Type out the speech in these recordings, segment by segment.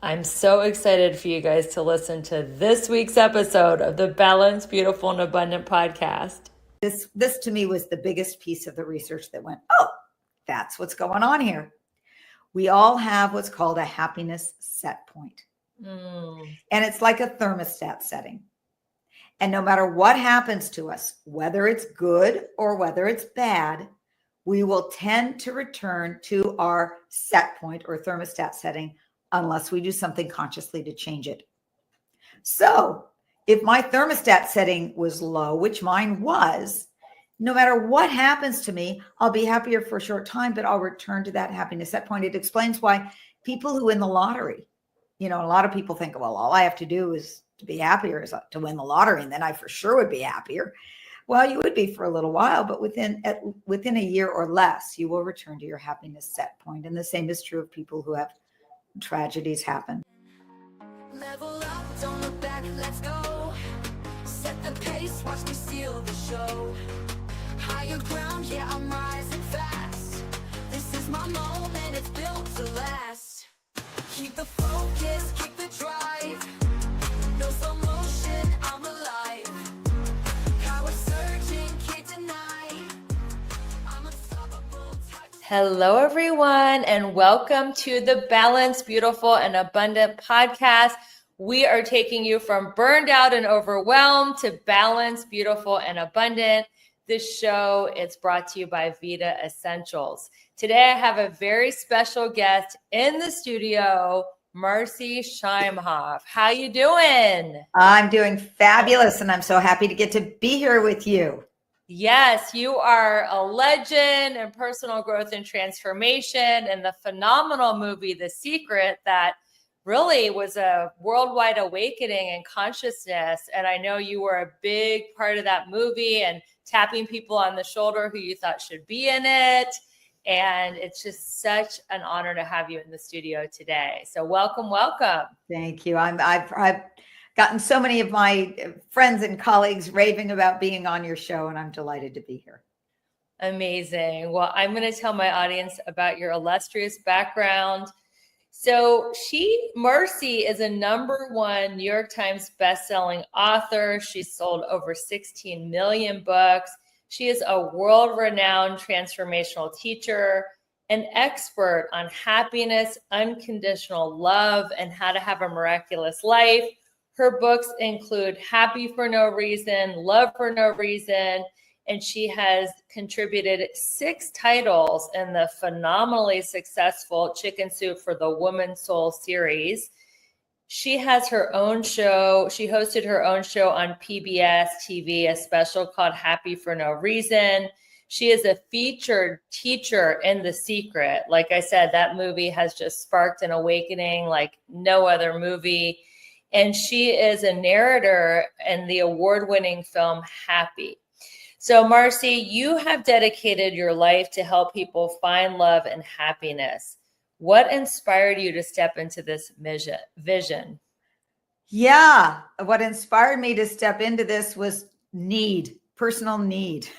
I'm so excited for you guys to listen to this week's episode of the Balanced, Beautiful, and Abundant podcast. This to me was the biggest piece of the research that went, oh, that's what's going on here. We all have what's called a happiness set point. And it's like a thermostat setting. And no matter what happens to us, whether it's good or whether it's bad, we will tend to return to our set point or thermostat setting unless we do something consciously to change it. So if my thermostat setting was low, which mine was, no matter what happens to me, I'll be happier for a short time, but I'll return to that happiness set point. It explains why people who win the lottery, a lot of people think, well, all I have to do is to be happier is to win the lottery, and then I for sure would be happier. Well, you would be for a little while, but within a year or less, you will return to your happiness set point. And the same is true of people who have tragedies happen. Level up, don't look back, let's go. Set the pace, watch me steal the show. Higher ground, yeah, I'm rising fast. This is my moment, it's built to last. Keep the focus, keep the drive. No slow motion, I'm alive. Power surging, can't deny. I'm unstoppable. Hello, everyone, and welcome to the Balanced, Beautiful, and Abundant podcast. We are taking you from burned out and overwhelmed to balanced, beautiful, and abundant. This show is brought to you by Vita Essentials. Today, I have a very special guest in the studio, Marci Shimoff. How you doing? I'm doing fabulous, and I'm so happy to get to be here with you. Yes, you are a legend in personal growth and transformation, and the phenomenal movie, The Secret, that really was a worldwide awakening in consciousness. And I know you were a big part of that movie and tapping people on the shoulder who you thought should be in it. And it's just such an honor to have you in the studio today. So welcome, welcome. Thank you. I've gotten so many of my friends and colleagues raving about being on your show, and I'm delighted to be here. Amazing. Well, I'm going to tell my audience about your illustrious background. So Marci is a #1 New York Times bestselling author. She's sold over 16 million books. She is a world-renowned transformational teacher, an expert on happiness, unconditional love, and how to have a miraculous life. Her books include Happy for No Reason, Love for No Reason, and she has contributed 6 titles in the phenomenally successful Chicken Soup for the Woman Soul series. She has her own show. She hosted her own show on PBS TV, a special called Happy for No Reason. She is a featured teacher in The Secret. Like I said, that movie has just sparked an awakening like no other movie. And she is a narrator in the award-winning film Happy. So Marci, you have dedicated your life to help people find love and happiness. What inspired you to step into this vision? Yeah, what inspired me to step into this was personal need.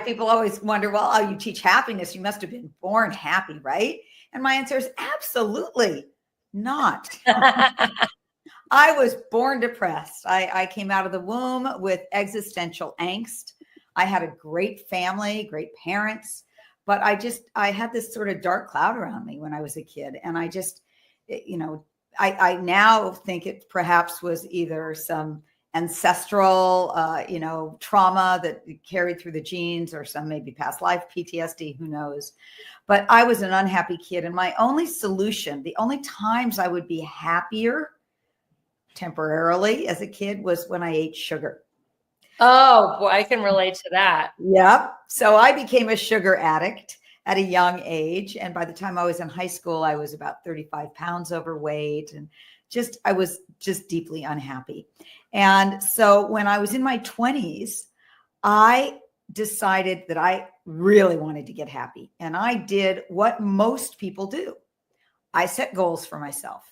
People always wonder, well, oh, you teach happiness. You must have been born happy, right? And my answer is absolutely not. I was born depressed. I came out of the womb with existential angst. I had a great family, great parents, but I had this sort of dark cloud around me when I was a kid. And I now think it perhaps was either some ancestral, trauma that carried through the genes, or some maybe past life PTSD, who knows. But I was an unhappy kid. And my only solution, the only times I would be happier temporarily as a kid, was when I ate sugar. Oh, boy, I can relate to that. Yep. So I became a sugar addict at a young age. And by the time I was in high school, I was about 35 pounds overweight, and I was just deeply unhappy. And so when I was in my 20s, I decided that I really wanted to get happy. And I did what most people do. I set goals for myself.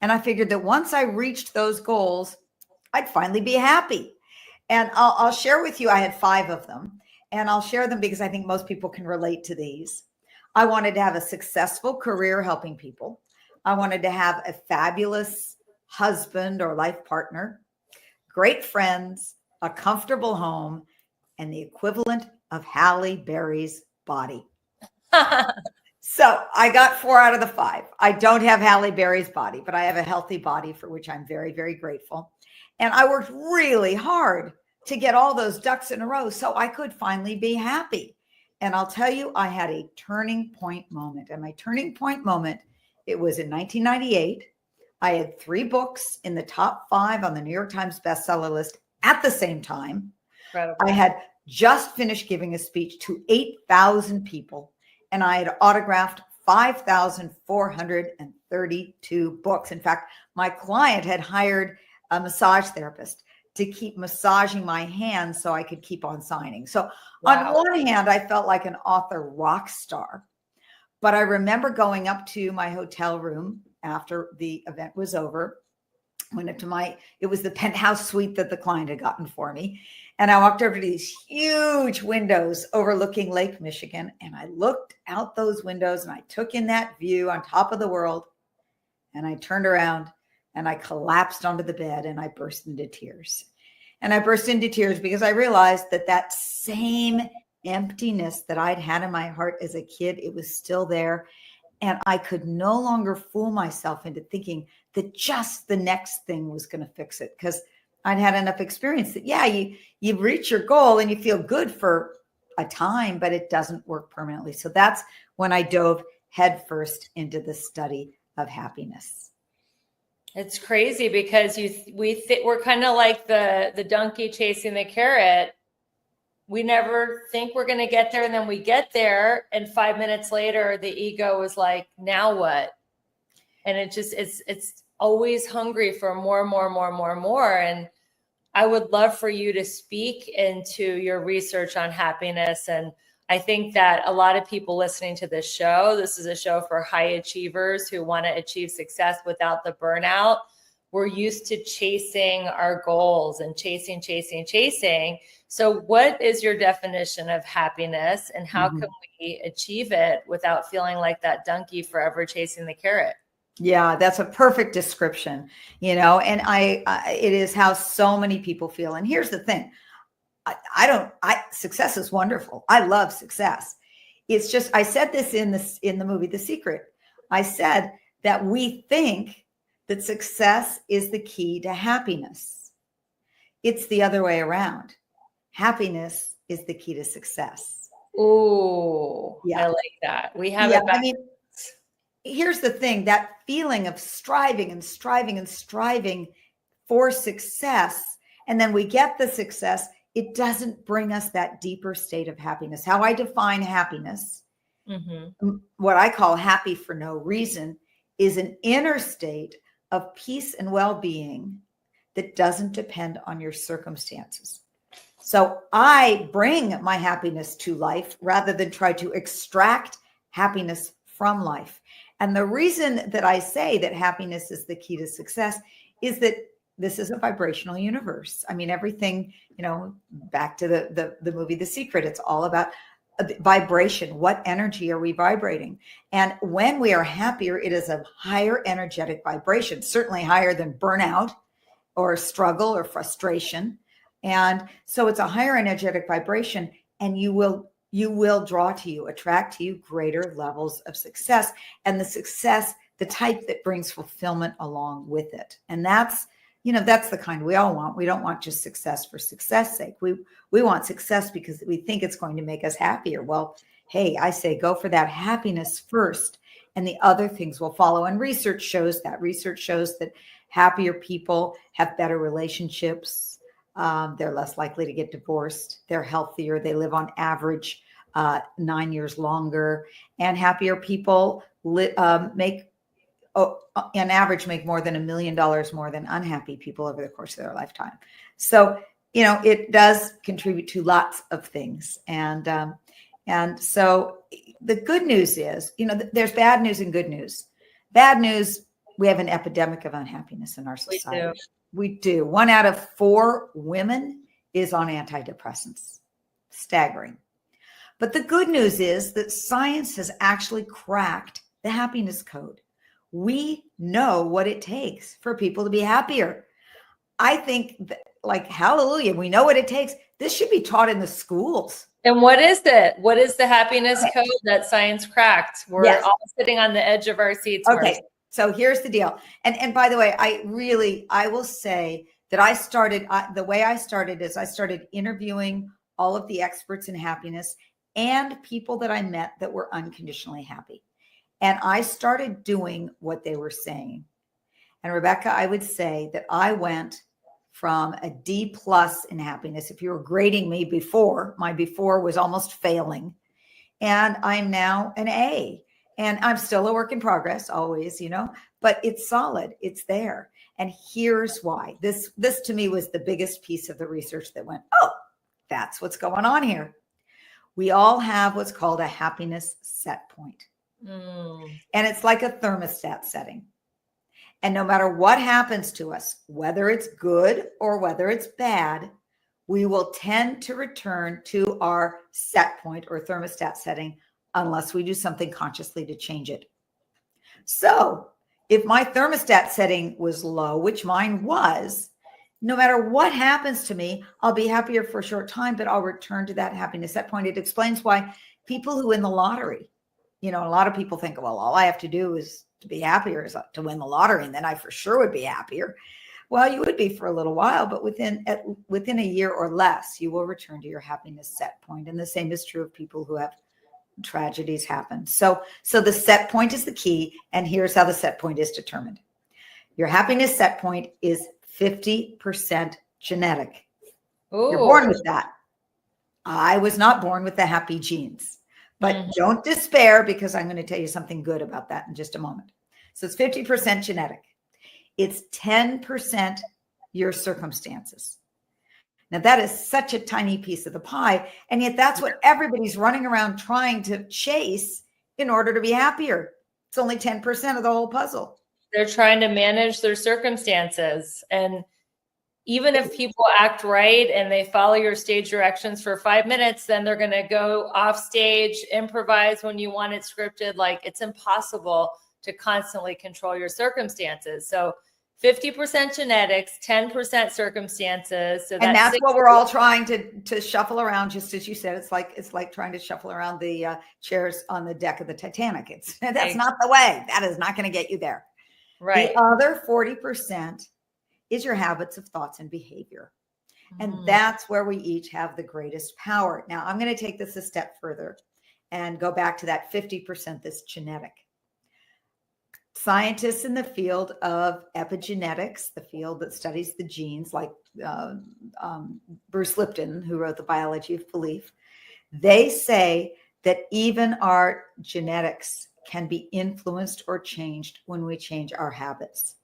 And I figured that once I reached those goals, I'd finally be happy. And I'll share with you, I had 5 of them. And I'll share them because I think most people can relate to these. I wanted to have a successful career helping people. I wanted to have a fabulous husband or life partner, great friends, a comfortable home, and the equivalent of Halle Berry's body. So I got 4 out of the 5. I don't have Halle Berry's body, but I have a healthy body for which I'm very, very grateful. And I worked really hard to get all those ducks in a row so I could finally be happy. And I'll tell you, I had a turning point moment. And my turning point moment, it was in 1998. I had 3 books in the top 5 on the New York Times bestseller list at the same time. Incredible. I had just finished giving a speech to 8,000 people, and I had autographed 5,432 books. In fact, my client had hired a massage therapist to keep massaging my hands so I could keep on signing. So on one hand, I felt like an author rock star, but I remember going up to my hotel room after the event was over, went up to it was the penthouse suite that the client had gotten for me. And I walked over to these huge windows overlooking Lake Michigan. And I looked out those windows and I took in that view on top of the world. And I turned around and I collapsed onto the bed and I burst into tears. And I burst into tears because I realized that same emptiness that I'd had in my heart as a kid, it was still there. And I could no longer fool myself into thinking that just the next thing was going to fix it, because I'd had enough experience that, yeah, you reach your goal and you feel good for a time, but it doesn't work permanently. So that's when I dove headfirst into the study of happiness. It's crazy because we're kind of like the donkey chasing the carrot. We never think we're going to get there. And then we get there. And 5 minutes later, the ego is like, now what? And it's always hungry for more and more and more and more and more. And I would love for you to speak into your research on happiness. And I think that a lot of people listening to this is a show for high achievers who want to achieve success without the burnout. We're used to chasing our goals and chasing. So what is your definition of happiness, and how can we achieve it without feeling like that donkey forever chasing the carrot? Yeah, that's a perfect description, and it is how so many people feel. And here's the thing. Success is wonderful. I love success. It's just, I said this in the movie, The Secret. I said that we think that success is the key to happiness. It's the other way around. Happiness is the key to success. Oh, yeah. I like that. We have it back. Here's the thing, that feeling of striving for success, and then we get the success, it doesn't bring us that deeper state of happiness. How I define happiness, what I call happy for no reason, is an inner state of peace and well-being that doesn't depend on your circumstances. So I bring my happiness to life rather than try to extract happiness from life. And the reason that I say that happiness is the key to success is that this is a vibrational universe. I mean, everything, back to the movie, The Secret, it's all about vibration. What energy are we vibrating? And when we are happier, it is a higher energetic vibration, certainly higher than burnout or struggle or frustration. And so it's a higher energetic vibration, and you will attract to you greater levels of success, and the success, the type that brings fulfillment along with it. And that's the kind we all want. We don't want just success for success sake. We want success because we think it's going to make us happier. Well, hey, I say go for that happiness first, and the other things will follow. And research shows that happier people have better relationships. They're less likely to get divorced. They're healthier. They live on average 9 years longer. And happier people make more than $1 million more than unhappy people over the course of their lifetime. So, it does contribute to lots of things. And so the good news is, there's bad news and good news. Bad news, we have an epidemic of unhappiness in our society. We do. 1 out of 4 women is on antidepressants. Staggering. But the good news is that science has actually cracked the happiness code. We know what it takes for people to be happier. I think that, like, hallelujah, we know what it takes. This should be taught in the schools. And what is it? What is the happiness code that science cracked? We're all sitting on the edge of our seats. Okay. Marci. So here's the deal. And by the way, I will say that I started, the way I started is I started interviewing all of the experts in happiness and people that I met that were unconditionally happy. And I started doing what they were saying. And Rebecca, I would say that I went from a D+ in happiness. If you were grading me before, my before was almost failing. And I'm now an A. And I'm still a work in progress, always, but it's solid. It's there. And here's why. This to me was the biggest piece of the research that went, oh, that's what's going on here. We all have what's called a happiness set point. And it's like a thermostat setting. And no matter what happens to us, whether it's good or whether it's bad, we will tend to return to our set point or thermostat setting unless we do something consciously to change it. So if my thermostat setting was low, which mine was, no matter what happens to me, I'll be happier for a short time, but I'll return to that happiness set point. It explains why people who win the lottery, a lot of people think, well, all I have to do is to be happier is to win the lottery, and then I for sure would be happier. Well, you would be for a little while, but within a year or less, you will return to your happiness set point. And the same is true of people who have tragedies happen. So the set point is the key. And here's how the set point is determined. Your happiness set point is 50% genetic. Ooh. You're born with that. I was not born with the happy genes. But don't despair, because I'm going to tell you something good about that in just a moment. So it's 50% genetic. It's 10% your circumstances. Now, that is such a tiny piece of the pie. And yet that's what everybody's running around trying to chase in order to be happier. It's only 10% of the whole puzzle. They're trying to manage their circumstances. And even if people act right and they follow your stage directions for 5 minutes, then they're going to go off stage, improvise when you want it scripted. Like, it's impossible to constantly control your circumstances. So 50% genetics, 10% circumstances. So and that's what we're all trying to shuffle around. Just as you said, it's like trying to shuffle around the chairs on the deck of the Titanic. That's not the way. That is not going to get you there. Right. The other 40% is your habits of thoughts and behavior. And that's where we each have the greatest power. Now, I'm going to take this a step further and go back to that 50% that's genetic. Scientists in the field of epigenetics, the field that studies the genes, like Bruce Lipton, who wrote The Biology of Belief, they say that even our genetics can be influenced or changed when we change our habits.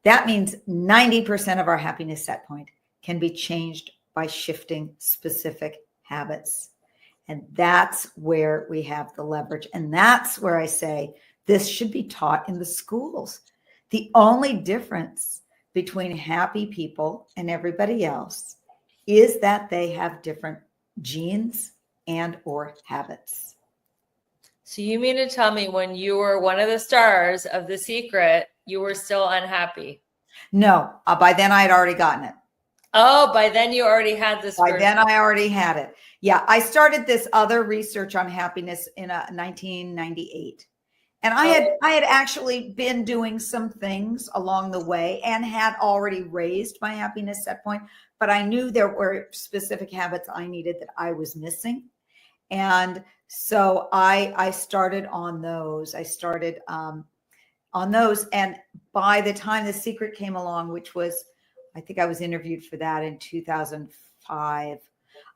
That means 90% of our happiness set point can be changed by shifting specific habits. And that's where we have the leverage. And that's where I say this should be taught in the schools. The only difference between happy people and everybody else is that they have different genes and or habits. So you mean to tell me when you were one of the stars of The Secret, you were still unhappy? No, by then I had already gotten it. Oh, by then you already had this. By then I already had it. Yeah, I started this other research on happiness in 1998. And I had actually been doing some things along the way and had already raised my happiness set point, but I knew there were specific habits I needed that I was missing. And so I started on those. And by the time The Secret came along, which was, I think I was interviewed for that in 2005,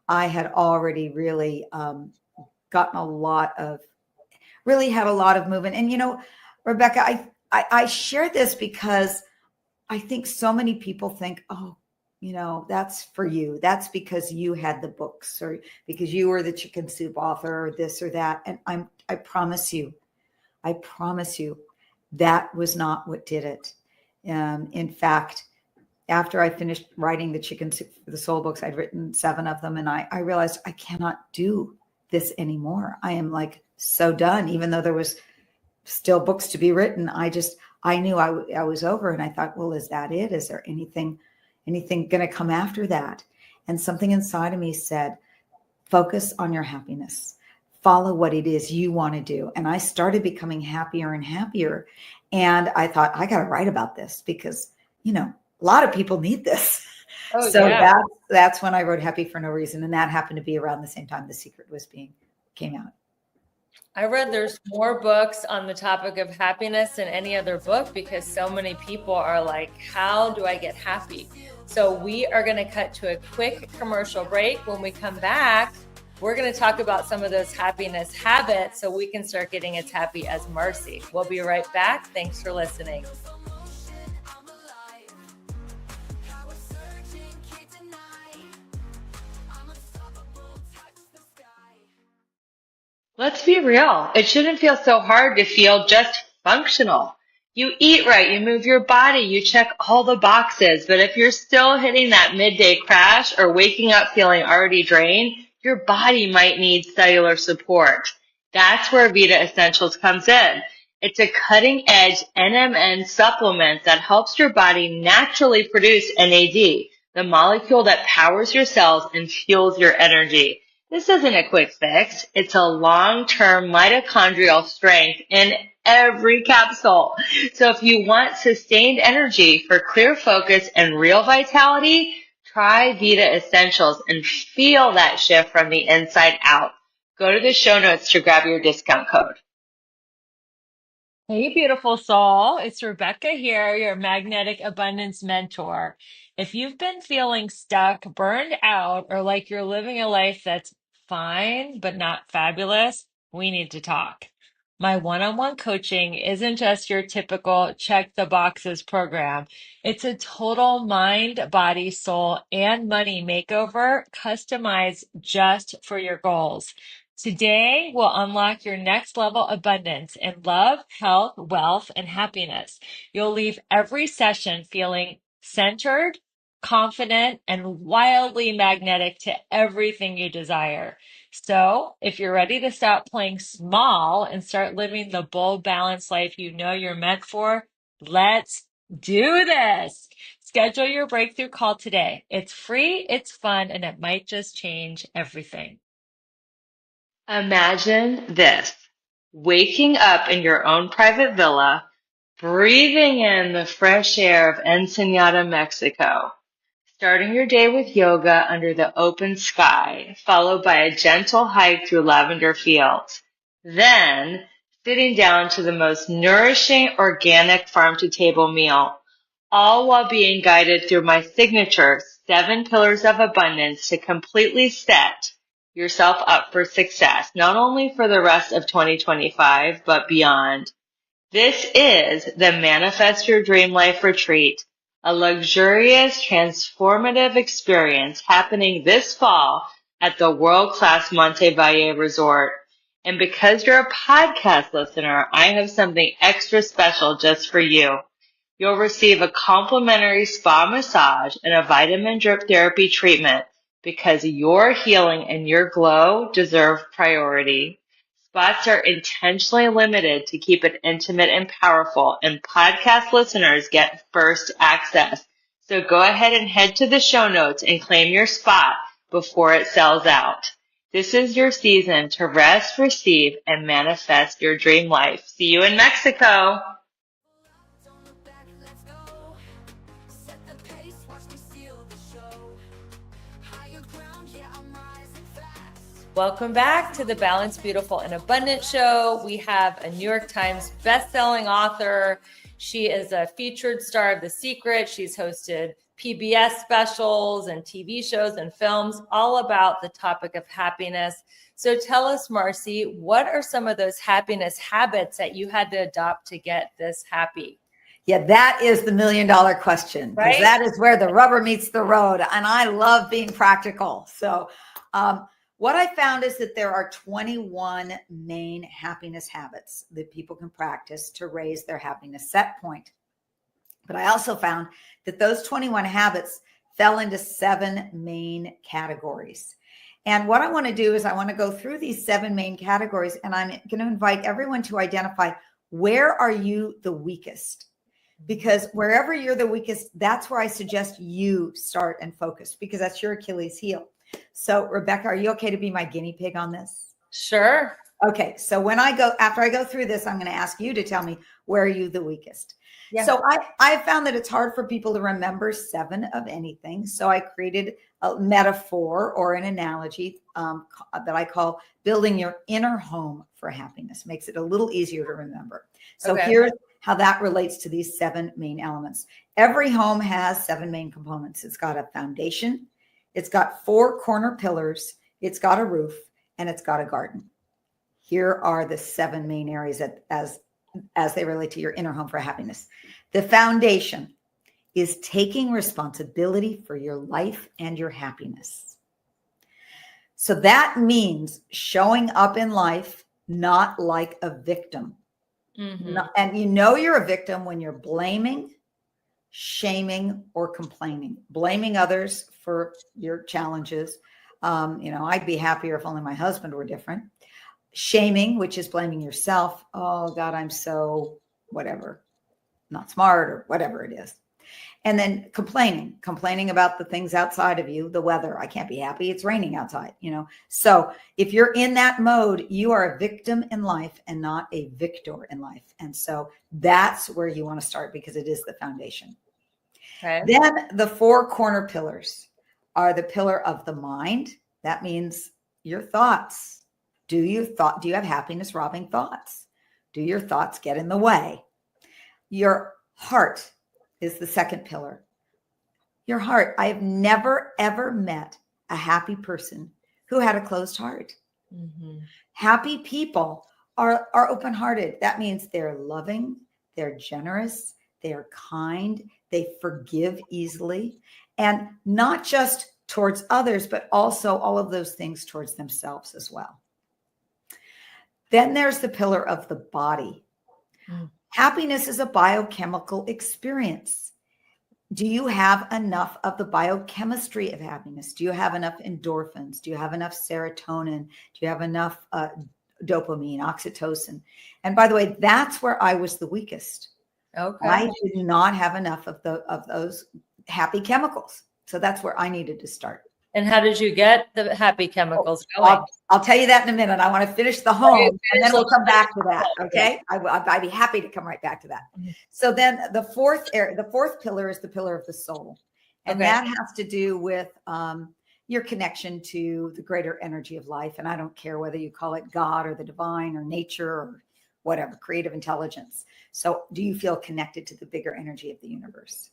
I had already really gotten a lot of movement. And, Rebecca, I share this because I think so many people think, oh, that's for you. That's because you had the books or because you were the chicken soup author or this or that. And I promise you, that was not what did it. In fact, after I finished writing the Chicken Soup for the Soul books, I'd written 7 of them. And I realized I cannot do this anymore. I am like so done, even though there was still books to be written. I knew I was over, and I thought, well, is that it? Is there anything going to come after that? And something inside of me said, focus on your happiness. Follow what it is you want to do. And I started becoming happier and happier. And I thought, I got to write about this because, a lot of people need this. Oh, so yeah. that's when I wrote Happy for No Reason. And that happened to be around the same time The Secret came out. I read there's more books on the topic of happiness than any other book because so many people are like, how do I get happy? So we are going to cut to a quick commercial break. When we come back, we're going to talk about some of those happiness habits so we can start getting as happy as Marci. We'll be right back. Thanks for listening. Let's be real. It shouldn't feel so hard to feel just functional. You eat right, you move your body, you check all the boxes. But if you're still hitting that midday crash or waking up feeling already drained, your body might need cellular support. That's where Vita Essentials comes in. It's a cutting-edge NMN supplement that helps your body naturally produce NAD, the molecule that powers your cells and fuels your energy. This isn't a quick fix. It's a long-term mitochondrial strength in every capsule. So if you want sustained energy for clear focus and real vitality, try Vita Essentials and feel that shift from the inside out. Go to the show notes to grab your discount code. Hey, beautiful soul. It's Rebecca here, your magnetic abundance mentor. If you've been feeling stuck, burned out, or like you're living a life that's fine but not fabulous, we need to talk. My one-on-one coaching isn't just your typical check the boxes program. It's a total mind, body, soul, and money makeover customized just for your goals. Today will unlock your next level abundance in love, health, wealth, and happiness. You'll leave every session feeling centered, confident, and wildly magnetic to everything you desire. So if you're ready to stop playing small and start living the bold, balanced life you know you're meant for, let's do this. Schedule your breakthrough call today. It's free, it's fun, and it might just change everything. Imagine this, waking up in your own private villa, breathing in the fresh air of Ensenada, Mexico, starting your day with yoga under the open sky, followed by a gentle hike through lavender fields. Then, sitting down to the most nourishing organic farm-to-table meal, all while being guided through my signature 7 pillars of abundance to completely set yourself up for success, not only for the rest of 2025, but beyond. This is the Manifest Your Dream Life Retreat, a luxurious, transformative experience happening this fall at the world-class Monte Valle Resort. And because you're a podcast listener, I have something extra special just for you. You'll receive a complimentary spa massage and a vitamin drip therapy treatment because your healing and your glow deserve priority. Spots are intentionally limited to keep it intimate and powerful, and podcast listeners get first access. So go ahead and head to the show notes and claim your spot before it sells out. This is your season to rest, receive, and manifest your dream life. See you in Mexico. Welcome back to the Balanced, Beautiful, and Abundant Show. We have a New York Times bestselling author. She is a featured star of The Secret. She's hosted PBS specials and TV shows and films all about the topic of happiness. So tell us, Marci, what are some of those happiness habits that you had to adopt to get this happy? Yeah, that is the $1 million question, because Right? that is where the rubber meets the road. And I love being practical. So what I found is that there are 21 main happiness habits that people can practice to raise their happiness set point. But I also found that those 21 habits fell into 7 main categories. And what I want to do is I want to go through these 7 main categories, and I'm going to invite everyone to identify, where are you the weakest? because wherever you're the weakest, that's where I suggest you start and focus, because that's your Achilles heel. So Rebecca, are you okay to be my guinea pig on this? Sure. Okay. So after I go through this, I'm going to ask you to tell me, where are you the weakest? Yeah. So I found that it's hard for people to remember 7 of anything. So I created a metaphor or an analogy that I call building your inner home for happiness. Makes it a little easier to remember. So here's how that relates to these 7 main elements. Every home has 7 main components. It's got a foundation. It's got 4 corner pillars. It's got a roof, and it's got a garden. Here are the 7 main areas as they relate to your inner home for happiness. The foundation is taking responsibility for your life and your happiness. So that means showing up in life not like a victim. And you're a victim when you're blaming, shaming, or complaining. Blaming others for your challenges. I'd be happier if only my husband were different. Shaming, which is blaming yourself. Oh God, I'm so whatever, not smart, or whatever it is. And then complaining about the things outside of you, the weather. I can't be happy. It's raining outside, So if you're in that mode, you are a victim in life and not a victor in life. And so that's where you want to start, because it is the foundation. Okay. Then the 4 corner pillars are the pillar of the mind. That means your thoughts. Do you have happiness robbing thoughts? Do your thoughts get in the way? Your heart is the second pillar. Your heart. I have never, ever met a happy person who had a closed heart. Happy people are open-hearted. That means they're loving, they're generous, they're kind, they forgive easily, and not just towards others, but also all of those things towards themselves as well. Then there's the pillar of the body. Happiness is a biochemical experience. Do you have enough of the biochemistry of happiness? Do you have enough endorphins? Do you have enough serotonin? Do you have enough dopamine, oxytocin? And by the way, that's where I was the weakest. Okay. I did not have enough of those happy chemicals. So that's where I needed to start. And how did you get the happy chemicals going? I'll tell you that in a minute. I want to finish the home, and then we'll come back to that. Okay. I'd be happy to come right back to that. So then the fourth pillar is the pillar of the soul. And that has to do with your connection to the greater energy of life. And I don't care whether you call it God or the divine or nature or whatever, creative intelligence. So do you feel connected to the bigger energy of the universe?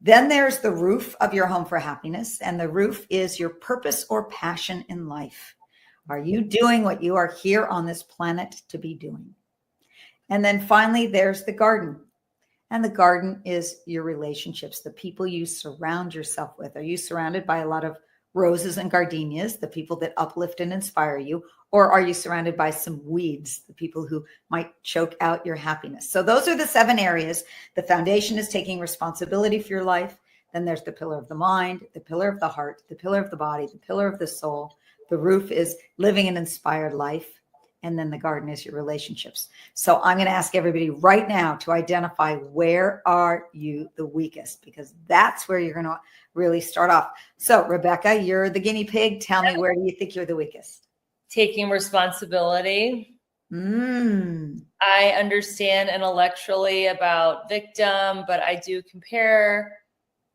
Then there's the roof of your home for happiness. And the roof is your purpose or passion in life. Are you doing what you are here on this planet to be doing? And then finally, there's the garden. And the garden is your relationships, the people you surround yourself with. Are you surrounded by a lot of roses and gardenias, the people that uplift and inspire you? Or are you surrounded by some weeds, the people who might choke out your happiness? So those are the 7 areas. The foundation is taking responsibility for your life. Then there's the pillar of the mind, the pillar of the heart, the pillar of the body, the pillar of the soul. The roof is living an inspired life. And then the garden is your relationships. So I'm going to ask everybody right now to identify, where are you the weakest? Because that's where you're going to really start off. So Rebecca, you're the guinea pig. Tell me, where do you think you're the weakest? Taking responsibility. I understand intellectually about victim, but I do compare.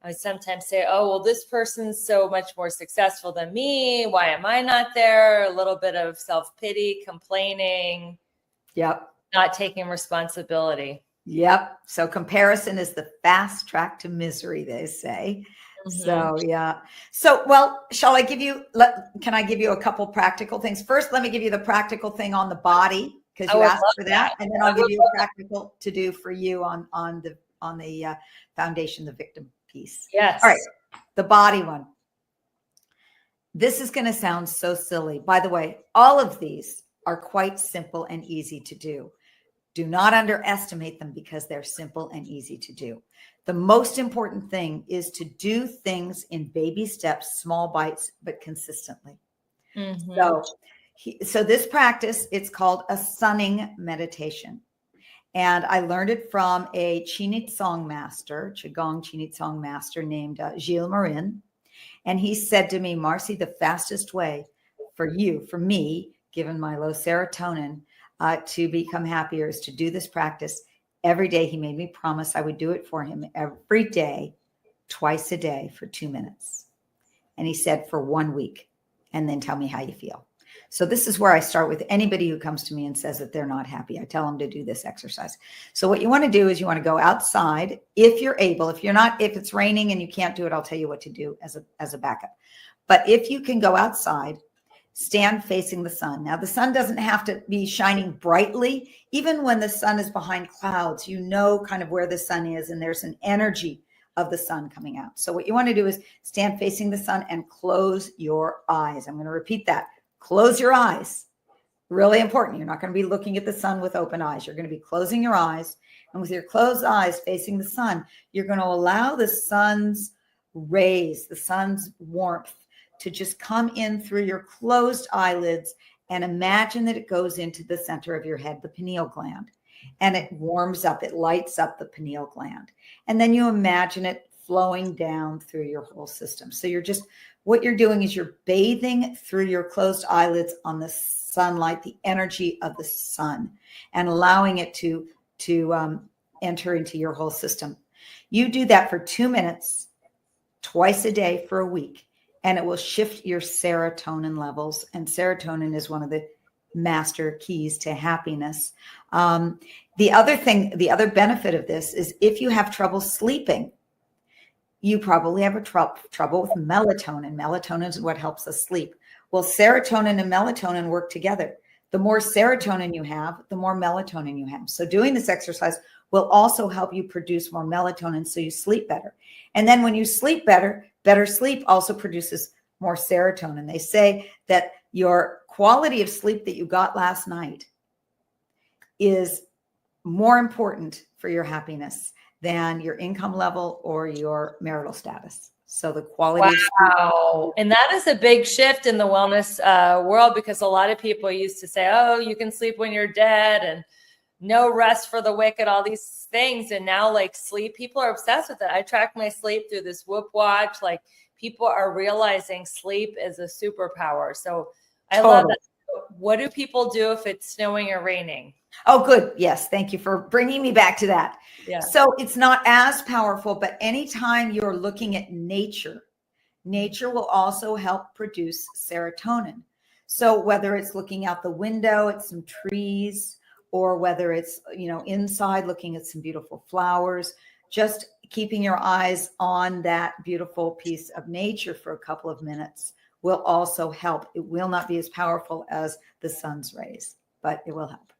I sometimes say, oh, well, this person's so much more successful than me. Why am I not there? A little bit of self-pity, complaining. Yep. Not taking responsibility. Yep. So comparison is the fast track to misery, they say. So, yeah. So, well, can I give you a couple practical things? First, let me give you the practical thing on the body, because you asked for that. And then I'll give you a practical to do for you on the foundation, the victim piece. Yes. All right. The body one. This is going to sound so silly. By the way, all of these are quite simple and easy to do. Do not underestimate them, because they're simple and easy to do. The most important thing is to do things in baby steps, small bites, but consistently. So this practice, it's called a sunning meditation. And I learned it from a Qigong Qigong master named Gilles Marin. And he said to me, Marci, the fastest way for me, given my low serotonin, to become happier is to do this practice every day. He made me promise I would do it for him every day, twice a day for 2 minutes. And he said for 1 week, and then tell me how you feel. So this is where I start with anybody who comes to me and says that they're not happy. I tell them to do this exercise. So what you want to do is you want to go outside if you're able. If it's raining and you can't do it, I'll tell you what to do as a backup. But if you can go outside, stand facing the sun. Now, the sun doesn't have to be shining brightly. Even when the sun is behind clouds, you know kind of where the sun is, and there's an energy of the sun coming out. So what you want to do is stand facing the sun and close your eyes. I'm going to repeat that. Close your eyes. Really important. You're not going to be looking at the sun with open eyes. You're going to be closing your eyes. And with your closed eyes facing the sun, you're going to allow the sun's rays, the sun's warmth to just come in through your closed eyelids, and imagine that it goes into the center of your head, the pineal gland, and it warms up, it lights up the pineal gland. And then you imagine it flowing down through your whole system. So what you're doing is you're bathing through your closed eyelids on the sunlight, the energy of the sun, and allowing it to enter into your whole system. You do that for 2 minutes, twice a day for a week, and it will shift your serotonin levels. And serotonin is one of the master keys to happiness. The other benefit of this is if you have trouble sleeping, you probably have trouble with melatonin. Melatonin is what helps us sleep. Well, serotonin and melatonin work together. The more serotonin you have, the more melatonin you have. So doing this exercise will also help you produce more melatonin so you sleep better. And then when you sleep better sleep also produces more serotonin. They say that your quality of sleep that you got last night is more important for your happiness than your income level or your marital status. So the quality of sleep. Wow. And that is a big shift in the wellness world, because a lot of people used to say, oh, you can sleep when you're dead and no rest for the wicked, all these things. And now like sleep, people are obsessed with it. I track my sleep through this Whoop watch. Like people are realizing sleep is a superpower. So I love that. What do people do if it's snowing or raining? Oh, good. Yes. Thank you for bringing me back to that. Yeah. So it's not as powerful, but anytime you're looking at nature will also help produce serotonin. So whether it's looking out the window at some trees, or whether it's, inside looking at some beautiful flowers, just keeping your eyes on that beautiful piece of nature for a couple of minutes will also help. It will not be as powerful as the sun's rays, but it will help.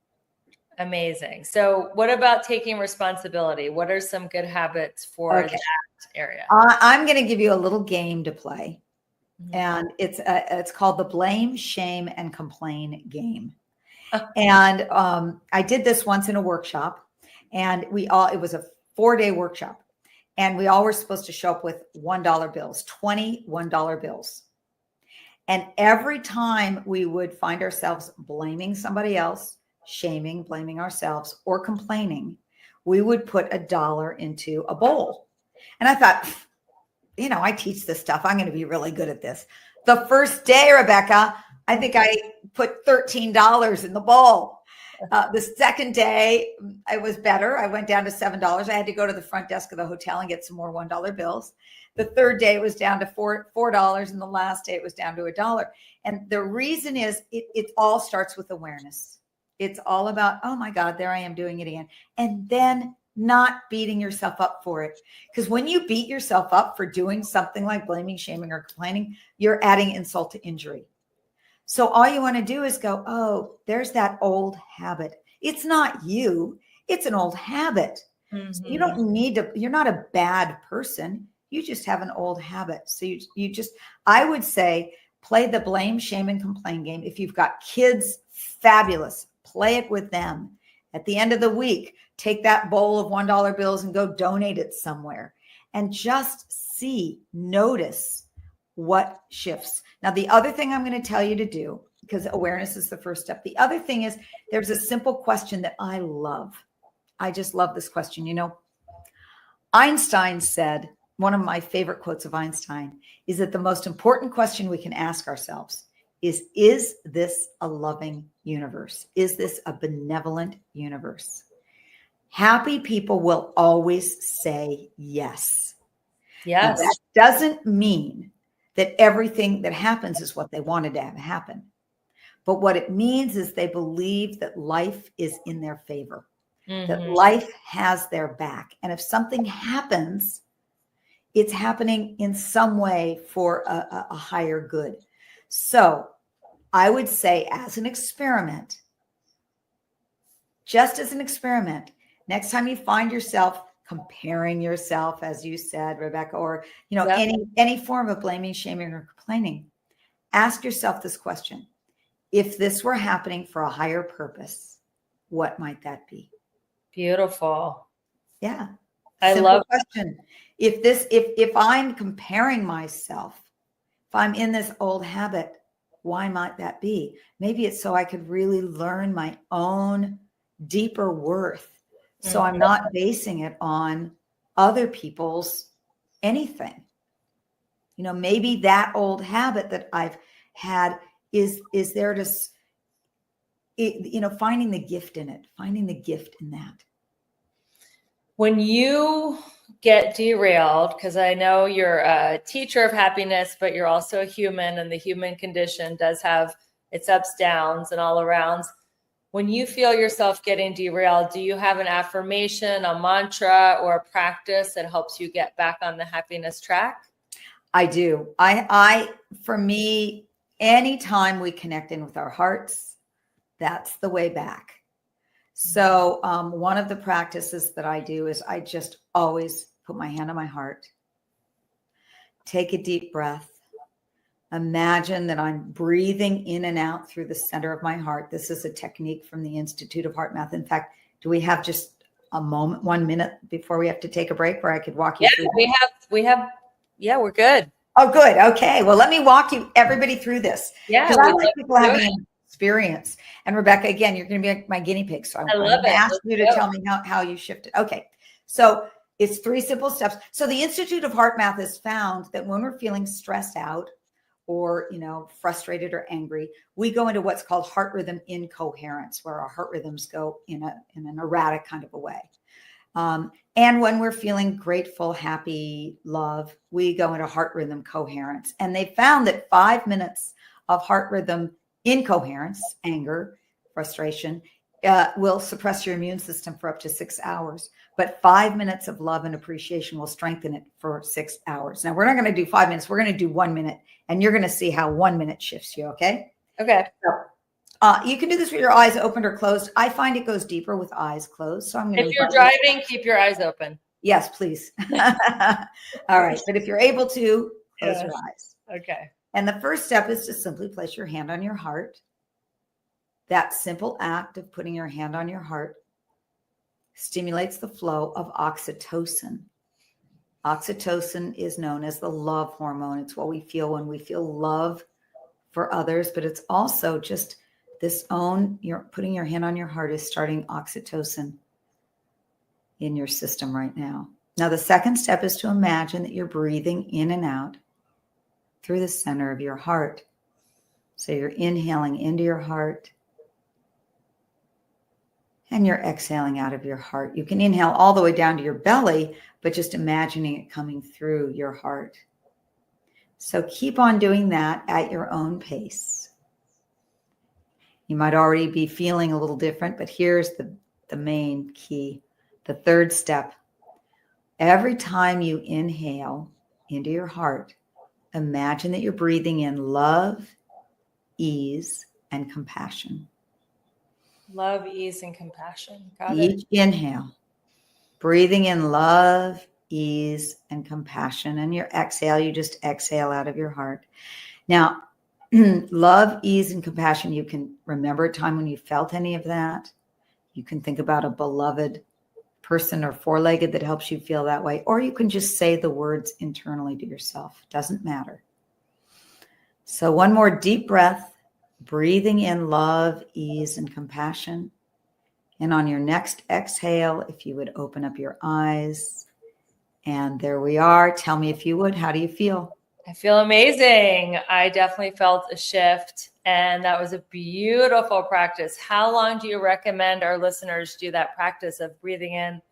Amazing. So what about taking responsibility? What are some good habits for that area? I'm going to give you a little game to play. Mm-hmm. And it's called the blame, shame, and complain game. And I did this once in a workshop, and it was a 4-day workshop, and we all were supposed to show up with $1 bills, 20 $1 bills. And every time we would find ourselves blaming somebody else, shaming, blaming ourselves, or complaining, we would put $1 into a bowl. And I thought, I teach this stuff. I'm going to be really good at this. The first day, Rebecca, I think I put $13 in the bowl. The second day, it was better. I went down to $7. I had to go to the front desk of the hotel and get some more $1 bills. The third day it was down to $4, and the last day it was down to $1. And the reason is it all starts with awareness. It's all about, oh my God, there I am doing it again. And then not beating yourself up for it. Because when you beat yourself up for doing something like blaming, shaming, or complaining, you're adding insult to injury. So all you want to do is go, oh, there's that old habit. It's not you. It's an old habit. Mm-hmm. So you don't need to, you're not a bad person. You just have an old habit. So I would say, play the blame, shame, and complain game. If you've got kids, fabulous. Play it with them. At the end of the week, take that bowl of $1 bills and go donate it somewhere. And just notice what shifts. Now, the other thing I'm going to tell you to do, because awareness is the first step. The other thing is there's a simple question that I love. I just love this question. You know, Einstein said, one of my favorite quotes of Einstein is that the most important question we can ask ourselves is this a loving universe? Is this a benevolent universe? Happy people will always say yes. Now, Yes. that doesn't mean that everything that happens is what they wanted to have happen. But what it means is they believe that life is in their favor, that life has their back. And if something happens, it's happening in some way for a higher good. So I would say, as an experiment, just as an experiment, next time you find yourself comparing yourself, as you said, Rebecca, or any form of blaming, shaming, or complaining, ask yourself this question: if this were happening for a higher purpose, what might that be? Beautiful. Yeah. I Simple love question. If I'm comparing myself, if I'm in this old habit, why might that be? Maybe it's so I could really learn my own deeper worth. So I'm not basing it on other people's anything. You know, maybe that old habit that I've had is there to, finding the gift in it, finding the gift in that. When you get derailed, because I know you're a teacher of happiness, but you're also a human, and the human condition does have its ups, downs, and all arounds. When you feel yourself getting derailed, do you have an affirmation, a mantra, or a practice that helps you get back on the happiness track? I do. For me, anytime we connect in with our hearts, that's the way back. So one of the practices that I do is I just always put my hand on my heart, take a deep breath, imagine that I'm breathing in and out through the center of my heart. This is a technique from the Institute of Heart Math. In fact, do we have just a moment, 1 minute before we have to take a break where I could walk you through? Yeah, we're good. Oh, good. Okay. Well, let me walk everybody through this. Yeah, because I like people having an experience. And Rebecca, again, you're going to be my guinea pig. So I'm going to ask you to tell me how you shifted. Okay. So it's 3 simple steps. So the Institute of Heart Math has found that when we're feeling stressed out or, frustrated or angry, we go into what's called heart rhythm incoherence, where our heart rhythms go in an erratic kind of a way. And when we're feeling grateful, happy, love, we go into heart rhythm coherence. And they found that 5 minutes of heart rhythm incoherence, anger, frustration, will suppress your immune system for up to 6 hours. But 5 minutes of love and appreciation will strengthen it for 6 hours. Now, we're not going to do 5 minutes. We're going to do 1 minute. And you're going to see how 1 minute shifts you. Okay. Okay. So, you can do this with your eyes opened or closed. I find it goes deeper with eyes closed. So I'm going to. If you're driving, keep your eyes open. Yes, please. All right. But if you're able to, close your eyes. Okay. And the first step is to simply place your hand on your heart. That simple act of putting your hand on your heart stimulates the flow of oxytocin. Oxytocin is known as the love hormone. It's what we feel when we feel love for others, but it's also just you're putting your hand on your heart is starting oxytocin in your system right now. Now, the second step is to imagine that you're breathing in and out through the center of your heart. So you're inhaling into your heart and you're exhaling out of your heart. You can inhale all the way down to your belly, but just imagining it coming through your heart. So keep on doing that at your own pace. You might already be feeling a little different, but here's the main key. The third step. Every time you inhale into your heart, imagine that you're breathing in love, ease, and compassion. Love, ease, and compassion. Got it. Each inhale, breathing in love, ease, and compassion. And your exhale, you just exhale out of your heart. Now, love, ease, and compassion, you can remember a time when you felt any of that. You can think about a beloved person or four-legged that helps you feel that way. Or you can just say the words internally to yourself. Doesn't matter. So one more deep breath, breathing in love, ease, and compassion. And on your next exhale, if you would open up your eyes. And there we are. Tell me if you would. How do you feel? I feel amazing. I definitely felt a shift, and that was a beautiful practice. How long do you recommend our listeners do that practice of breathing in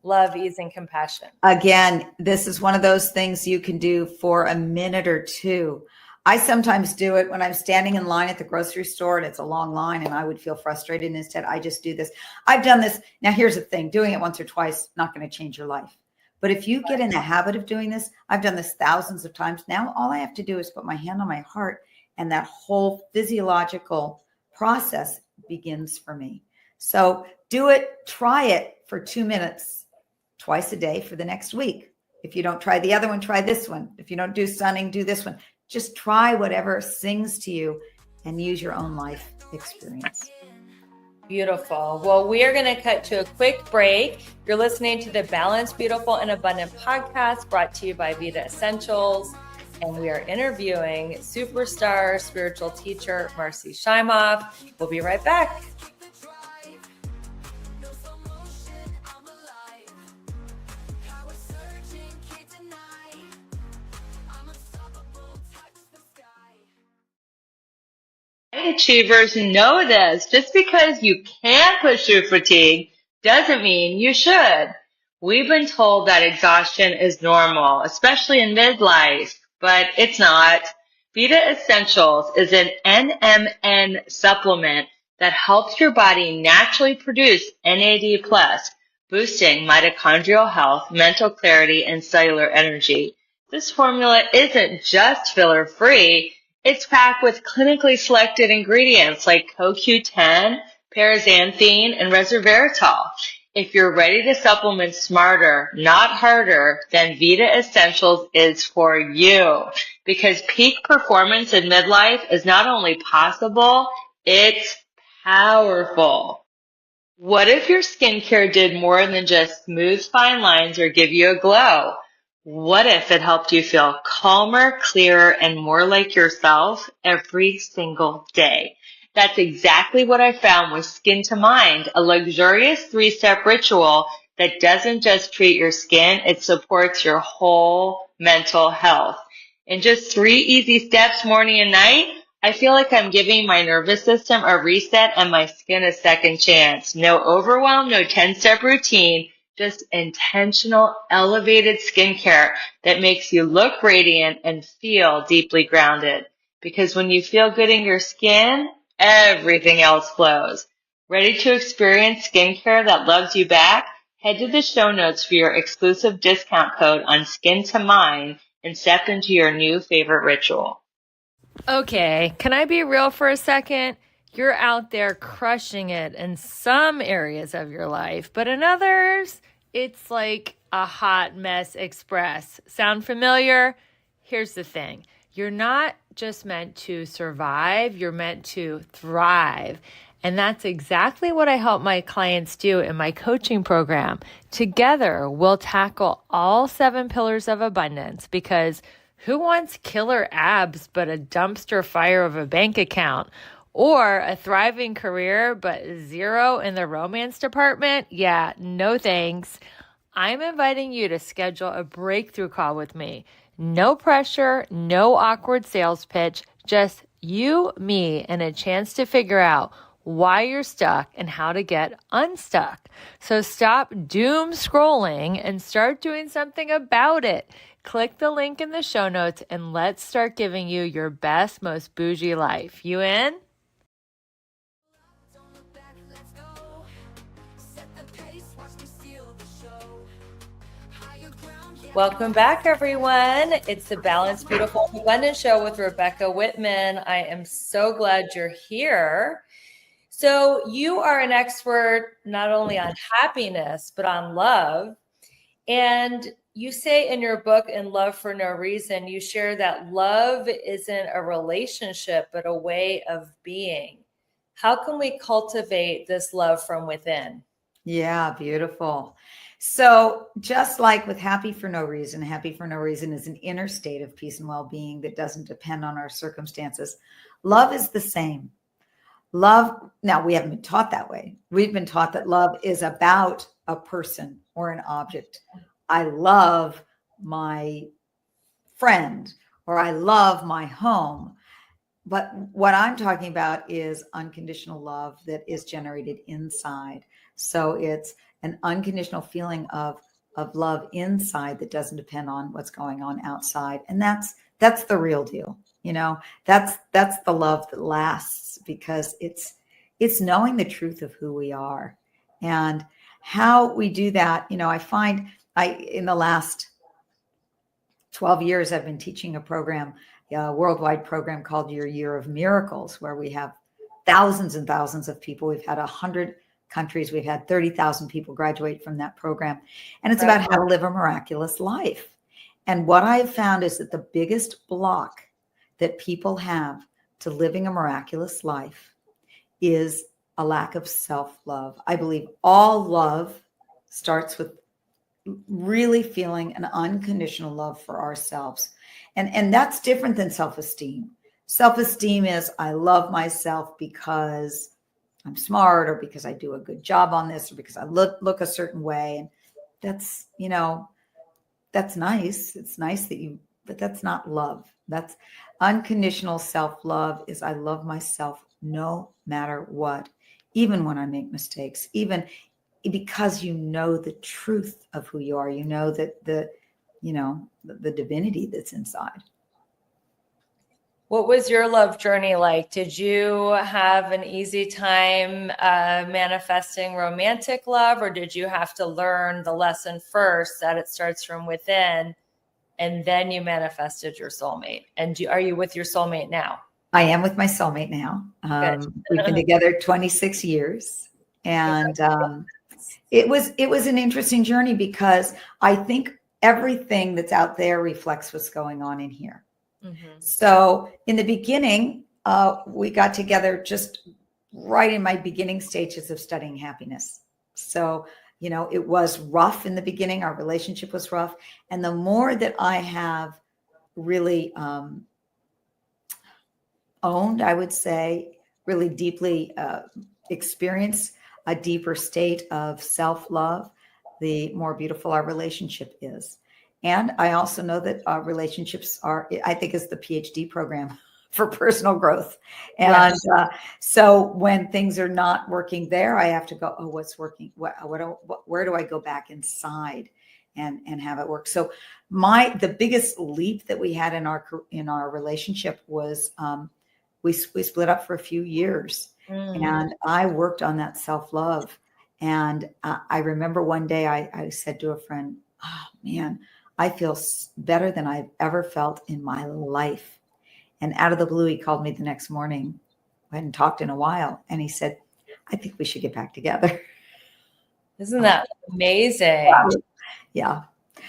love, ease, and compassion? Again, this is one of those things you can do for a minute or two. I sometimes do it when I'm standing in line at the grocery store and it's a long line and I would feel frustrated. And instead, I just do this. I've done this. Now, here's the thing. Doing it once or twice, not going to change your life. But if you get in the habit of doing this, I've done this thousands of times. Now, all I have to do is put my hand on my heart and that whole physiological process begins for me. So do it, try it for 2 minutes twice a day for the next week. If you don't try the other one, try this one. If you don't do sunning, do this one. Just try whatever sings to you and use your own life experience. Beautiful. Well, we are going to cut to a quick break. You're listening to the Balanced, Beautiful, and Abundant podcast brought to you by Vita Essentials. And we are interviewing superstar spiritual teacher Marci Shimoff. We'll be right back. Achievers know this. Just because you can push through fatigue doesn't mean you should. We've been told that exhaustion is normal, especially in midlife, but it's not. Vita Essentials is an NMN supplement that helps your body naturally produce NAD+, boosting mitochondrial health, mental clarity, and cellular energy. This formula isn't just filler-free. It's packed with clinically selected ingredients like CoQ10, paraxanthine, and resveratrol. If you're ready to supplement smarter, not harder, then Vita Essentials is for you. Because peak performance in midlife is not only possible, it's powerful. What if your skincare did more than just smooth fine lines or give you a glow? What if it helped you feel calmer, clearer, and more like yourself every single day? That's exactly what I found with Skin to Mind, a luxurious 3-step ritual that doesn't just treat your skin, it supports your whole mental health. In just 3 easy steps, morning and night, I feel like I'm giving my nervous system a reset and my skin a second chance. No overwhelm, no 10-step routine. Just intentional, elevated skincare that makes you look radiant and feel deeply grounded. Because when you feel good in your skin, everything else flows. Ready to experience skincare that loves you back? Head to the show notes for your exclusive discount code on Skin to Mind and step into your new favorite ritual. Okay, can I be real for a second? You're out there crushing it in some areas of your life, but in others, it's like a hot mess express. Sound familiar? Here's the thing. You're not just meant to survive, you're meant to thrive. And that's exactly what I help my clients do in my coaching program. Together, we'll tackle all 7 pillars of abundance because who wants killer abs but a dumpster fire of a bank account? Or a thriving career, but 0 in the romance department? Yeah, no thanks. I'm inviting you to schedule a breakthrough call with me. No pressure, no awkward sales pitch, just you, me, and a chance to figure out why you're stuck and how to get unstuck. So stop doom scrolling and start doing something about it. Click the link in the show notes and let's start giving you your best, most bougie life. You in? Welcome back, everyone. It's the Balanced, Beautiful, Abundant Show with Rebecca Whitman. I am so glad you're here. So you are an expert not only on happiness, but on love. And you say in your book, In Love for No Reason, you share that love isn't a relationship, but a way of being. How can we cultivate this love from within? Yeah, beautiful. So just like with Happy for No Reason is an inner state of peace and well-being that doesn't depend on our circumstances. Love is the same. Love, now we haven't been taught that way. We've been taught that love is about a person or an object. I love my friend, or I love my home. But what I'm talking about is unconditional love that is generated inside. So it's an unconditional feeling of love inside that doesn't depend on what's going on outside. And that's the real deal. You know, that's the love that lasts, because it's knowing the truth of who we are and how we do that. You know, I find in the last 12 years, I've been teaching a program, a worldwide program called Your Year of Miracles, where we have thousands and thousands of people. We've had 100 countries. We've had 30,000 people graduate from that program. And it's about how to live a miraculous life. And what I've found is that the biggest block that people have to living a miraculous life is a lack of self-love. I believe all love starts with really feeling an unconditional love for ourselves. And that's different than self-esteem. Self-esteem is, I love myself because I'm smart, or because I do a good job on this, or because I look a certain way. And that's, you know, that's nice. It's nice but that's not love. That's unconditional self-love is I love myself no matter what, even when I make mistakes, even because you know the truth of who you are, you know that the divinity that's inside. What was your love journey like? Did you have an easy time manifesting romantic love, or did you have to learn the lesson first that it starts from within, and then you manifested your soulmate? And are you with your soulmate now? I am with my soulmate now. We've been together 26 years, and it was an interesting journey, because I think everything that's out there reflects what's going on in here. Mm-hmm. So in the beginning, we got together just right in my beginning stages of studying happiness. So, you know, it was rough in the beginning. Our relationship was rough. And the more that I have really owned, I would say, really deeply experienced a deeper state of self-love, the more beautiful our relationship is. And I also know that our relationships are, I think, is the PhD program for personal growth. And so when things are not working there, I have to go, oh, what's working? Where do I go back inside and have it work? So the biggest leap that we had in our relationship was we split up for a few years. And I worked on that self-love. And I remember one day I said to a friend, oh man, I feel better than I've ever felt in my life. And out of the blue, he called me the next morning. We hadn't talked in a while. And he said, I think we should get back together. Isn't that amazing? Yeah.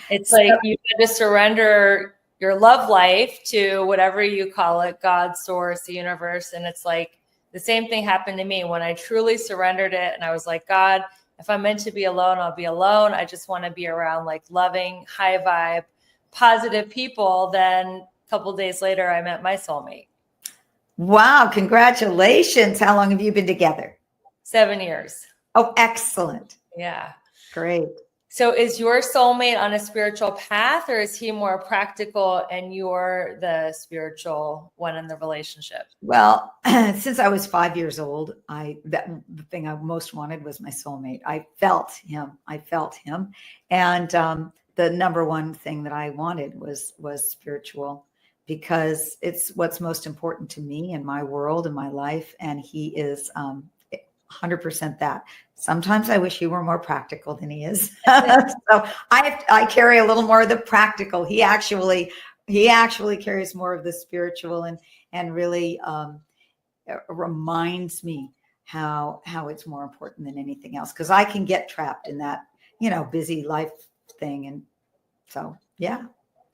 It's like you had to surrender your love life to whatever you call it, God, source, the universe. And it's like the same thing happened to me when I truly surrendered it. And I was like, God, if I'm meant to be alone, I'll be alone. I just want to be around like loving, high vibe, positive people. Then a couple of days later, I met my soulmate. Wow. Congratulations. How long have you been together? 7 years. Oh, excellent. Yeah. Great. So is your soulmate on a spiritual path, or is he more practical and you're the spiritual one in the relationship? Well, since I was 5 years old, the thing I most wanted was my soulmate. I felt him. And the number one thing that I wanted was spiritual, because it's what's most important to me in my world and my life. And he is 100% that. Sometimes I wish he were more practical than he is. So I carry a little more of the practical. He actually carries more of the spiritual, and really reminds me how it's more important than anything else, because I can get trapped in that, busy life thing. And so, yeah.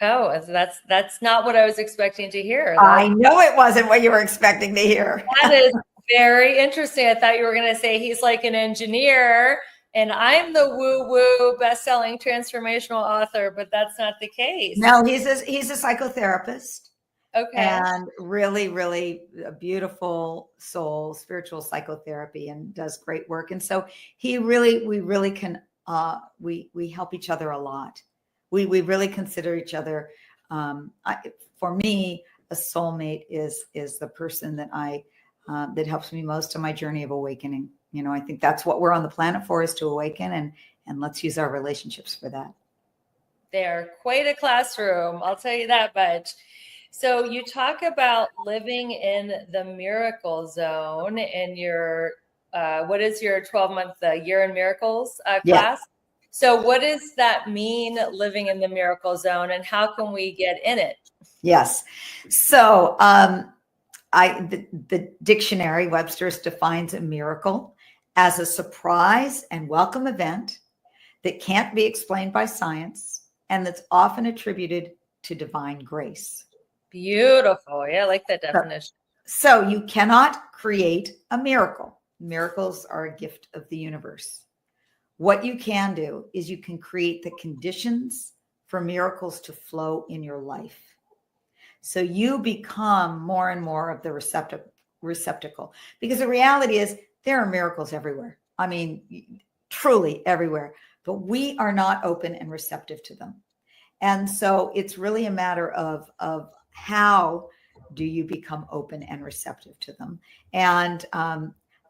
Oh, that's not what I was expecting to hear. I know it wasn't what you were expecting to hear. That is very interesting. I thought you were going to say he's like an engineer and I'm the woo-woo best-selling transformational author, but that's not the case. No, he's a psychotherapist. Okay. and really, really a beautiful soul, spiritual psychotherapy, and does great work. And so we really can, we help each other a lot. We really consider each other. For me, a soulmate is the person that that helps me most on my journey of awakening. You know, I think that's what we're on the planet for, is to awaken, and let's use our relationships for that. They're quite a classroom, I'll tell you that much. So you talk about living in the miracle zone in your, what is your 12-month Year in Miracles class? So what does that mean, living in the miracle zone, and how can we get in it? Yes. So the dictionary, Webster's, defines a miracle as a surprise and welcome event that can't be explained by science and that's often attributed to divine grace. Beautiful. Yeah, I like that definition. So you cannot create a miracle. Miracles are a gift of the universe. What you can do is you can create the conditions for miracles to flow in your life. So you become more and more of the receptacle, because the reality is there are miracles everywhere. I mean, truly everywhere, but we are not open and receptive to them. And so it's really a matter of how do you become open and receptive to them. And,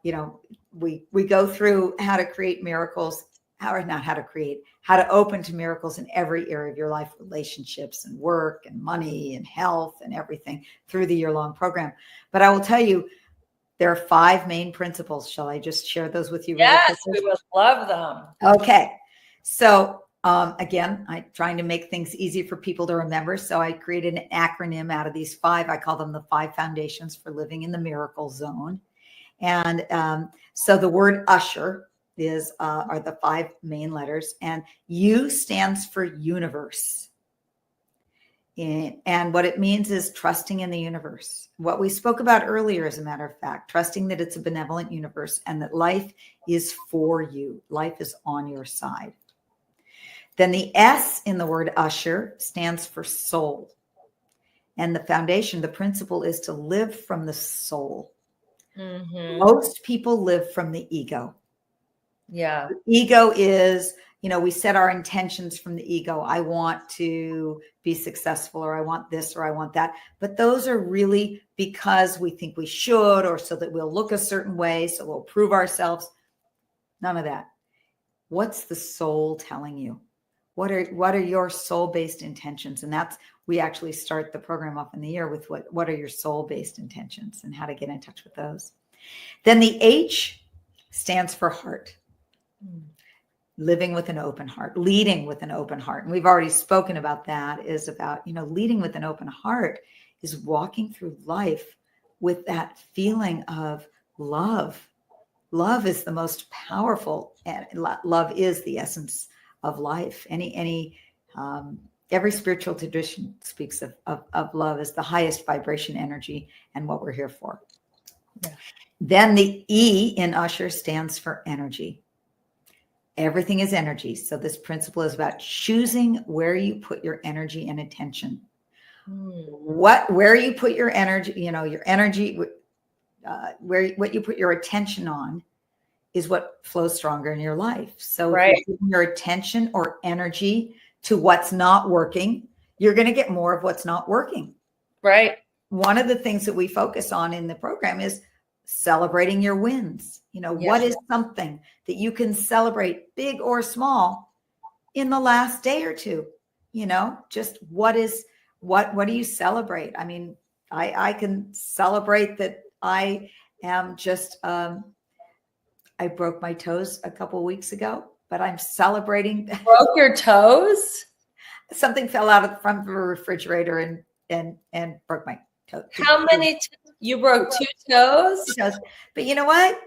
you know, we go through how to create miracles, how to open to miracles in every area of your life, relationships and work and money and health and everything, through the year-long program. But I will tell you, there are 5 main principles. Shall I just share those with you? Yes, we would love them. Okay. So again, I'm trying to make things easy for people to remember. So I created an acronym out of these 5. I call them the 5 foundations for living in the miracle zone. And so the word usher are the 5 main letters, and U stands for universe. And what it means is trusting in the universe. What we spoke about earlier, as a matter of fact, trusting that it's a benevolent universe and that life is for you. Life is on your side. Then the S in the word usher stands for soul. And the foundation, the principle, is to live from the soul. Mm-hmm. Most people live from the ego. Yeah. The ego is, you know, we set our intentions from the ego. I want to be successful, or I want this, or I want that. But those are really because we think we should, or so that we'll look a certain way, so we'll prove ourselves. None of that. What's the soul telling you? What are your soul-based intentions? And that's, we actually start the program off in the year with what are your soul-based intentions and how to get in touch with those. Then the H stands for heart. Living with an open heart, leading with an open heart. And we've already spoken about that, is about, you know, leading with an open heart is walking through life with that feeling of love. Love is the most powerful, and love is the essence of life. Every spiritual tradition speaks of love as the highest vibration energy and what we're here for. Yeah. Then the E in Usher stands for energy. Everything is energy. So this principle is about choosing where you put your energy and attention. Where you put your energy, you know, your energy, what you put your attention on is what flows stronger in your life. So if you're giving your attention or energy to what's not working, you're going to get more of what's not working. Right. One of the things that we focus on in the program is celebrating your wins. You know, what is something that you can celebrate, big or small, in the last day or two? You know, just what do you celebrate? I mean, I can celebrate that I am just, I broke my toes a couple of weeks ago, but I'm celebrating. Broke your toes? Something fell out of from the refrigerator and broke my toe. How many? You broke 2 toes? But you know what?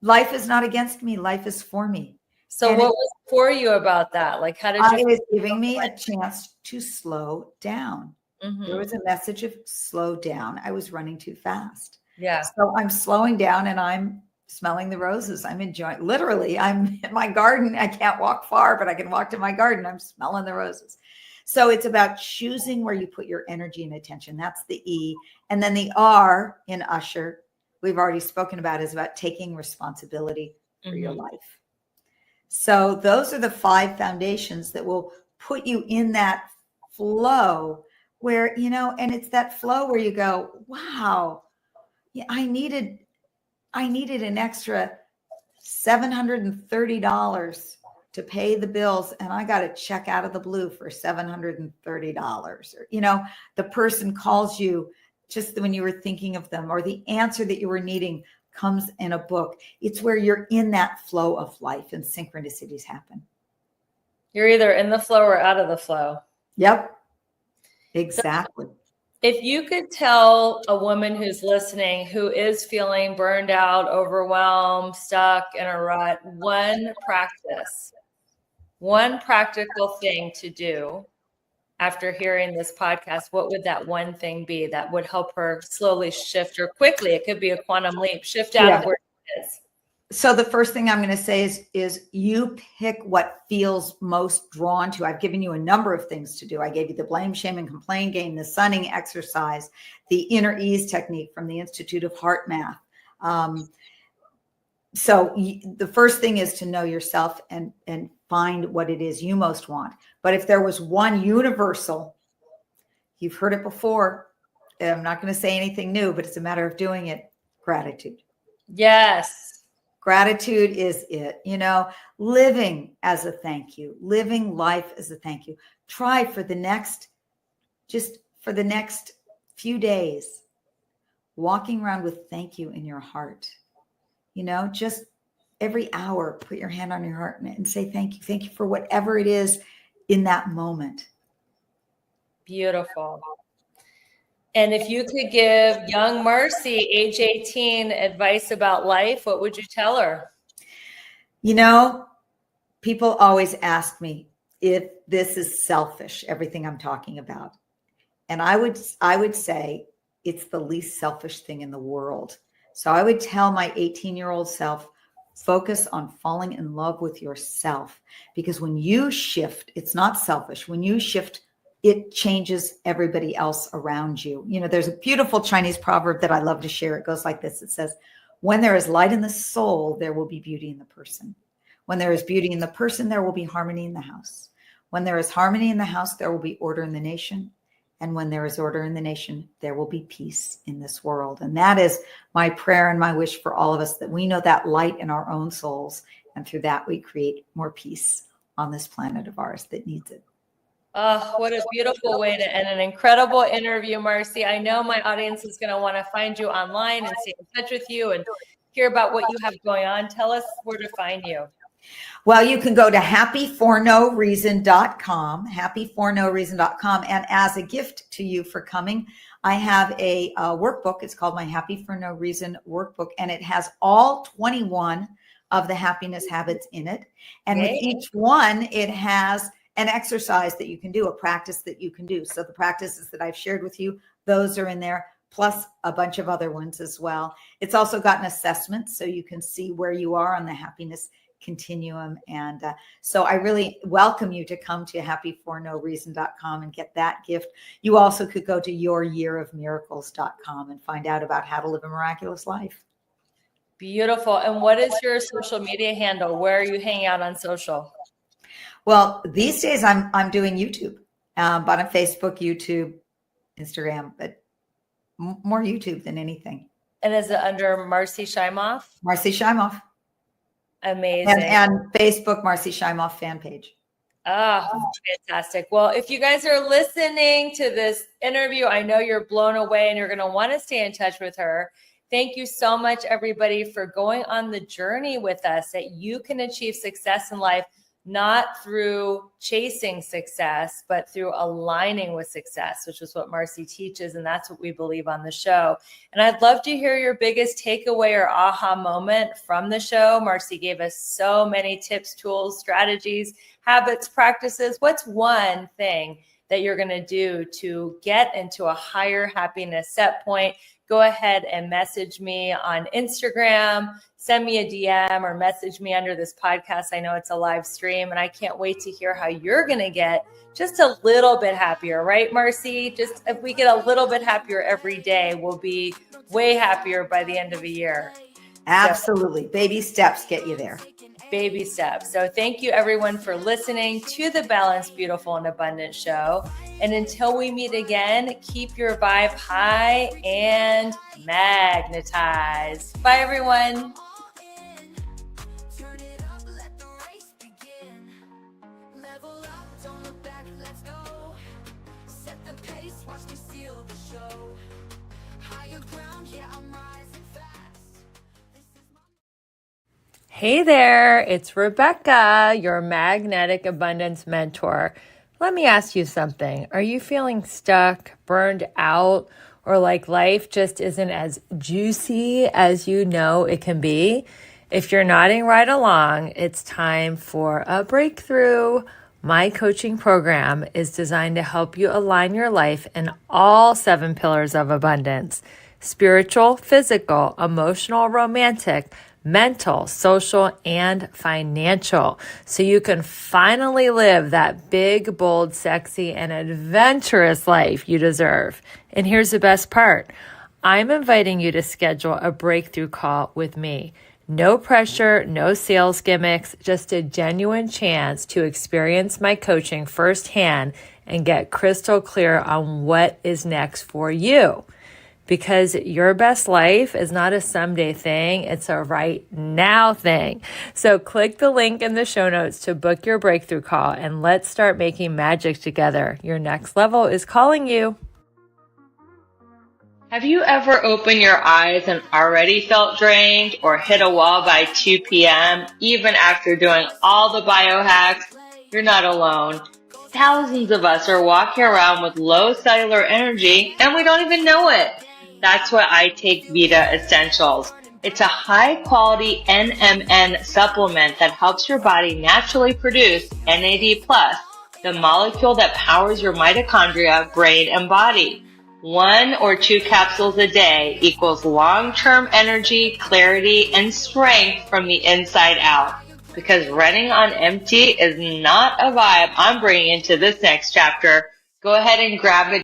Life is not against me. Life is for me. So what was for you about that? Like, how did you? It was giving me a chance to slow down. Mm-hmm. There was a message of slow down. I was running too fast. Yeah. So I'm slowing down and I'm smelling the roses. I'm enjoying, literally, I'm in my garden. I can't walk far, but I can walk to my garden. I'm smelling the roses. So it's about choosing where you put your energy and attention. That's the E. And then the R in Usher, we've already spoken about, is about taking responsibility for your life. So those are the 5 foundations that will put you in that flow where, and it's that flow where you go, wow, yeah, I needed an extra $730 to pay the bills, and I got a check out of the blue for $730. Or, the person calls you just when you were thinking of them, or the answer that you were needing comes in a book. It's where you're in that flow of life and synchronicities happen. You're either in the flow or out of the flow. Yep, exactly. So if you could tell a woman who's listening, who is feeling burned out, overwhelmed, stuck in a rut, one practical thing to do after hearing this podcast, what would that one thing be that would help her slowly shift, or quickly, it could be a quantum leap, shift out of where it is? So the first thing I'm going to say is you pick what feels most drawn to. I've given you a number of things to do. I gave you the blame, shame, and complain game, the sunning exercise, the inner ease technique from the Institute of Heart Math. So the first thing is to know yourself and find what it is you most want. But if there was one universal, you've heard it before. I'm not going to say anything new, but it's a matter of doing it. Gratitude. Yes. Gratitude is it, living as a thank you, living life as a thank you. Try for the next few days, walking around with thank you in your heart. Just every hour, put your hand on your heart and say thank you. Thank you for whatever it is in that moment. Beautiful. And if you could give young Marci, age 18, advice about life, what would you tell her? People always ask me if this is selfish, everything I'm talking about. And I would say it's the least selfish thing in the world. So I would tell my 18-year-old self, focus on falling in love with yourself, because when you shift, it's not selfish. When you shift, it changes everybody else around you. There's a beautiful Chinese proverb that I love to share. It goes like this. It says, when there is light in the soul, there will be beauty in the person. When there is beauty in the person, there will be harmony in the house. When there is harmony in the house, there will be order in the nation. And when there is order in the nation, there will be peace in this world. And that is my prayer and my wish for all of us, that we know that light in our own souls. And through that, we create more peace on this planet of ours that needs it. Oh, what a beautiful way to end an incredible interview, Marci. I know my audience is going to want to find you online and stay in touch with you and hear about what you have going on. Tell us where to find you. Well, you can go to happyfornoreason.com, happyfornoreason.com. And as a gift to you for coming, I have a workbook. It's called my Happy for No Reason workbook, and it has all 21 of the happiness habits in it. And with each one, it has an exercise that you can do, a practice that you can do. So the practices that I've shared with you, those are in there, plus a bunch of other ones as well. It's also got an assessment, so you can see where you are on the happiness continuum. And so I really welcome you to come to happyfornoreason.com and get that gift. You also could go to youryearofmiracles.com and find out about how to live a miraculous life. Beautiful. And what is your social media handle? Where are you hanging out on social? Well, these days I'm doing YouTube, but on Facebook, YouTube, Instagram, but more YouTube than anything. And is it under Marci Shimoff? Marci Shimoff. Amazing. And Facebook, Marci Shimoff fan page. Ah, fantastic. Well, if you guys are listening to this interview, I know you're blown away and you're going to want to stay in touch with her. Thank you so much, everybody, for going on the journey with us, that you can achieve success in life, not through chasing success, but through aligning with success, which is what Marci teaches. And that's what we believe on the show. And I'd love to hear your biggest takeaway or aha moment from the show. Marci gave us so many tips, tools, strategies, habits, practices. What's one thing that you're going to do to get into a higher happiness set point, go ahead and message me on Instagram, send me a DM or message me under this podcast. I know it's a live stream, and I can't wait to hear how you're going to get just a little bit happier, right, Marci? Just if we get a little bit happier every day, we'll be way happier by the end of the year. Absolutely. Baby steps get you there. Baby steps. So thank you everyone for listening to the Balanced, Beautiful, and Abundant show. And until we meet again, keep your vibe high and magnetized. Bye, everyone. Hey there, it's Rebecca, your magnetic abundance mentor. Let me ask you something. Are you feeling stuck, burned out, or like life just isn't as juicy as you know it can be? If you're nodding right along, it's time for a breakthrough. My coaching program is designed to help you align your life in all 7 pillars of abundance: spiritual, physical, emotional, romantic, mental, social, and financial, so you can finally live that big, bold, sexy, and adventurous life you deserve. And here's the best part. I'm inviting you to schedule a breakthrough call with me. No pressure, no sales gimmicks, just a genuine chance to experience my coaching firsthand and get crystal clear on what is next for you. Because your best life is not a someday thing, it's a right now thing. So click the link in the show notes to book your breakthrough call, and let's start making magic together. Your next level is calling you. Have you ever opened your eyes and already felt drained or hit a wall by 2 p.m., even after doing all the biohacks? You're not alone. Thousands of us are walking around with low cellular energy, and we don't even know it. That's why I take Vita Essentials. It's a high-quality NMN supplement that helps your body naturally produce NAD+, the molecule that powers your mitochondria, brain, and body. 1 or 2 capsules a day equals long-term energy, clarity, and strength from the inside out. Because running on empty is not a vibe I'm bringing into this next chapter. Go ahead and grab it.